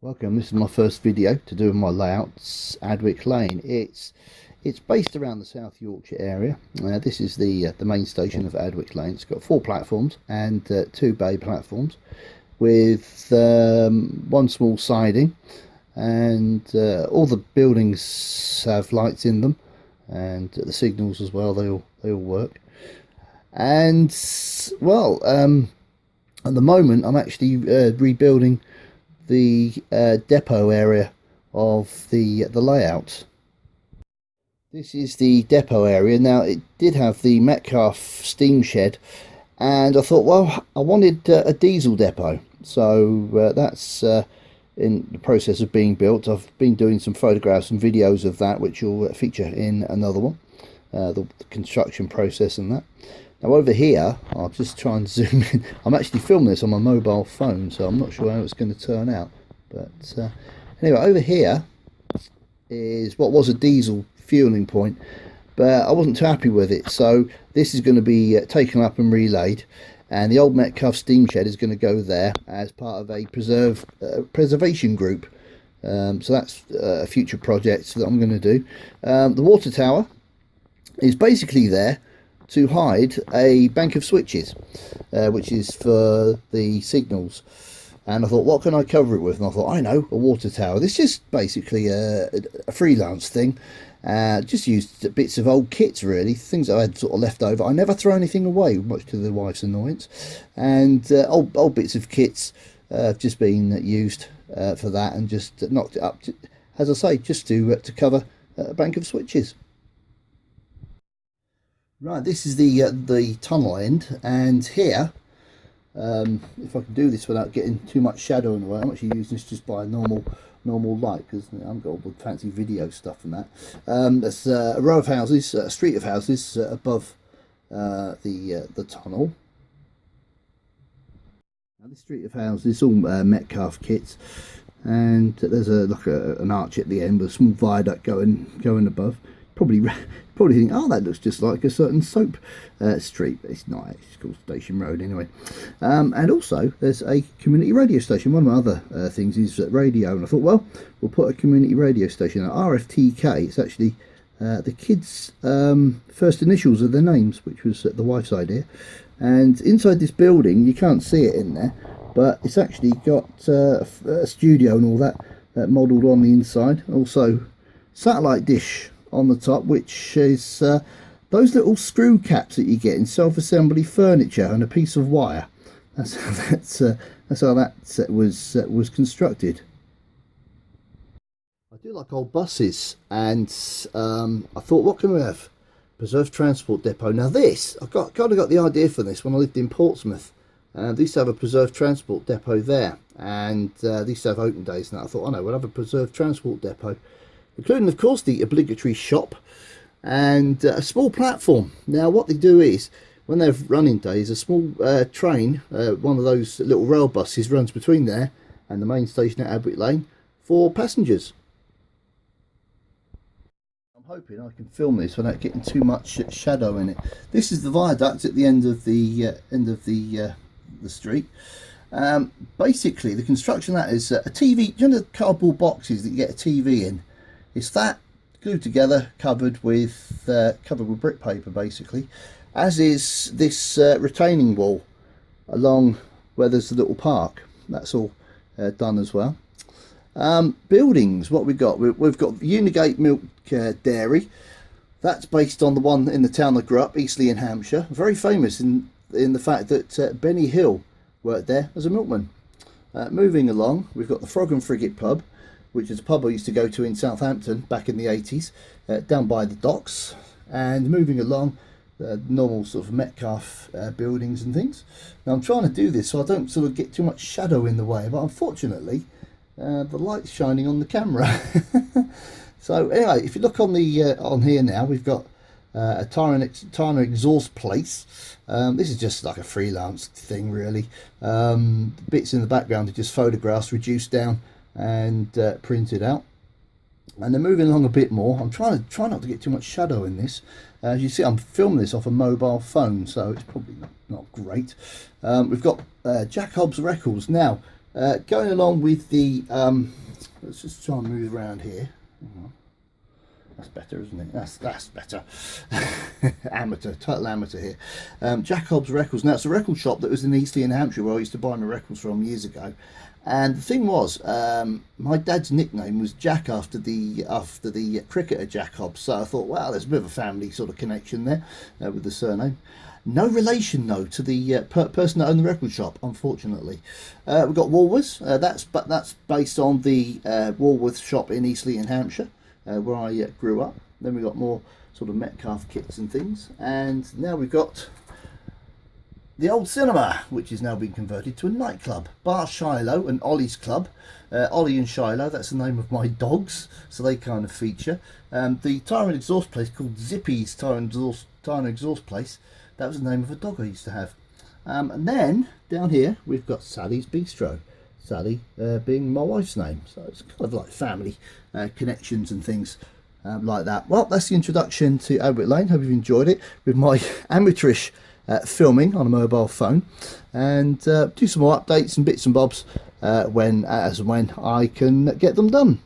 Welcome. This is my first video to do with my layouts. Adwick Lane. It's based around the South Yorkshire area. This is the main station of Adwick Lane. It's got 4 platforms and 2 bay platforms with one small siding, and all the buildings have lights in them, and the signals as well. They all work. And well, at the moment I'm actually rebuilding the depot area of the layout. This is the depot area. Now, it did have the Metcalfe steam shed, and I thought, well, I wanted a diesel depot, so that's in the process of being built. I've been doing some photographs and videos of that, which will feature in another one, the construction process and that. Now over here, I'll just try and zoom in. I'm actually filming this on my mobile phone, so I'm not sure how it's going to turn out. But anyway, over here is what was a diesel fueling point, but I wasn't too happy with it. So this is going to be taken up and relayed, and the old Metcalfe steam shed is going to go there as part of a preservation group. So that's a future project that I'm going to do. The water tower is basically there to hide a bank of switches, which is for the signals. And I thought, what can I cover it with? And I thought, I know, a water tower. This is just basically a freelance thing. Just used bits of old kits, really, things I had sort of left over. I never throw anything away, much to the wife's annoyance. And old bits of kits have just been used for that, and just knocked it up, as I say, just to cover a bank of switches. Right, this is the tunnel end, and here, if I can do this without getting too much shadow in the way, I'm actually using this just by a normal light, because I haven't got all the fancy video stuff and that. There's a row of houses, a street of houses above the tunnel. Now this street of houses is all Metcalfe kits, and there's an arch at the end with a small viaduct going above. Probably think, oh, that looks just like a certain soap street, but it's not. It's called Station Road anyway. And also there's a community radio station. One of my other things is radio, and I thought, well, we'll put a community radio station. RFTK, it's actually the kids' first initials of their names, which was the wife's idea. And inside this building, you can't see it in there, but it's actually got a studio and all that modelled on the inside. Also satellite dish on the top, which is those little screw caps that you get in self-assembly furniture, and a piece of wire. That's how that was constructed. I do like old buses, and I thought, what can we have? Preserved transport depot. Now this, I kind of got the idea for this when I lived in Portsmouth. They used to have a preserved transport depot there, and they used to have open days, and I thought, oh no, we'll have a preserved transport depot, including of course the obligatory shop and a small platform. Now what they do is, when they have running days, a small train, one of those little rail buses, runs between there and the main station at Adwick Lane for passengers. I'm hoping I can film this without getting too much shadow in it. This is the viaduct at the end of the street. Basically the construction of that is a TV, you know, the cardboard boxes that you get a TV in. It's that glued together, covered with brick paper, basically, as is this retaining wall along where there's a little park. That's all done as well. Buildings, what we've got the Unigate Milk Dairy. That's based on the one in the town I grew up, Eastleigh in Hampshire. Very famous in the fact that Benny Hill worked there as a milkman. Moving along, we've got the Frog and Frigate pub, which is a pub I used to go to in Southampton back in the 80s, down by the docks. And moving along, normal sort of Metcalfe buildings and things. Now I'm trying to do this so I don't sort of get too much shadow in the way, but unfortunately the light's shining on the camera. So anyway, if you look on here now, we've got a Tyner exhaust place. This is just like a freelance thing, really. Bits in the background are just photographs reduced down and printed out. And then moving along a bit more, I'm trying not to get too much shadow in this. As you see, I'm filming this off a mobile phone, so it's probably not great. We've got Jack Hobbs Records. Now Going along with the, let's just try and move around here. That's better, isn't it? That's better. Amateur, total amateur here. Jack Hobbs Records. Now, it's a record shop that was in Eastleigh in Hampshire, where I used to buy my records from years ago. And the thing was, my dad's nickname was Jack after the cricketer Jack Hobbs. So I thought, well, there's a bit of a family sort of connection there with the surname. No relation though to the person that owned the record shop, unfortunately. We've got Woolworths. That's based on the Woolworths shop in Eastleigh in Hampshire, where I grew up. Then we've got more sort of Metcalf kits and things, and now we've got the old cinema, which is now being converted to a nightclub. Bar Shiloh and Ollie's Club. Ollie and Shiloh, that's the name of my dogs, so they kind of feature. The tire and exhaust place called Zippy's Tire and Exhaust Place. That was the name of a dog I used to have. And then down here we've got Sally's Bistro. Sally being my wife's name, so it's kind of like family connections and things like that. Well, that's the introduction to Adwick Lane. Hope you've enjoyed it with my amateurish filming on a mobile phone, and do some more updates and bits and bobs when I can get them done.